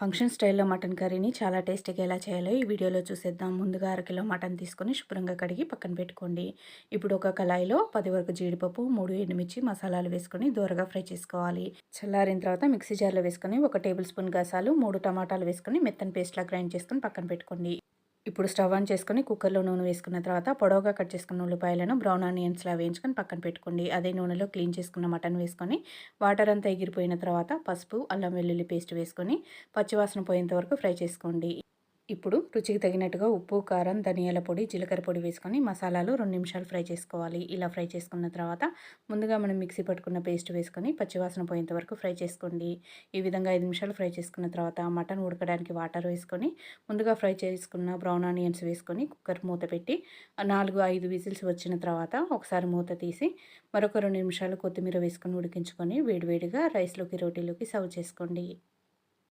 Function స్టైల్‌లో mutton కర్రీని చాలా టేస్టీగా ఎలా చేయాలో ఈ వీడియోలో చూసేద్దాం. ముందుగా అరకిలో మటన్ తీసుకొని శుభ్రంగా కడిగి పక్కన పెట్టుకోండి. ఇప్పుడు ఒక కళాయిలో 10 వరకు జీడిపప్పు, 3 ఎండుమిర్చి మసాలాలు వేసుకొని దోరగా ఫ్రై చేసుకోవాలి. చల్లారిన తర్వాత మిక్సీ జార్‌లో వేసుకొని 1 టేబుల్ స్పూన్ గసాలు, 3 టమాటాలు వేసుకొని మెత్తని పేస్ట్‌లా గ్రైండ్ చేసుకొని పక్కన పెట్టుకోండి. ఇప్పుడు స్టవ్ ఆన్ చేసుకొని కుక్కర్‌లో నూనె వేసుకున్న తర్వాత పొడవుగా కట్ చేసుకున్న ఉల్లిపాయలను బ్రౌన్ ఆనియన్స్‌లా వేయించుకొని పక్కన పెట్టుకోండి. అదే నూనెలో క్లీన్ చేసుకున్న మటన్ వేసుకొని వాటర్ అంతా ఎగిరిపోయిన తర్వాత పసుపు, అల్లం వెల్లుల్లి పేస్ట్ వేసుకొని పచ్చివాసన పోయేంత వరకు ఫ్రై చేసుకోండి. ఇప్పుడు రుచికి తగినట్టుగా ఉప్పు, కారం, ధనియాల పొడి, జీలకర్ర పొడి వేసుకొని మసాలాలు 2 నిమిషాలు ఫ్రై చేసుకోవాలి. ఇలా ఫ్రై చేసుకున్న తర్వాత ముందుగా మనం మిక్సీ పట్టుకున్న పేస్ట్ వేసుకొని పచ్చివాసన పోయేంత వరకు ఫ్రై చేసుకోండి. ఈ విధంగా 5 నిమిషాలు ఫ్రై చేసుకున్న తర్వాత మటన్ ఉడకడానికి వాటర్ వేసుకొని ముందుగా ఫ్రై చేసుకున్న బ్రౌన్ ఆనియన్స్ వేసుకొని కుక్కర్ మూత పెట్టి 4, 5 విజిల్స్ వచ్చిన తర్వాత ఒకసారి మూత తీసి మరొక 2 నిమిషాలు కొత్తిమీర వేసుకొని ఉడికించుకొని వేడివేడిగా రైస్‌లోకి, రోటీలోకి సర్వ్ చేసుకోండి.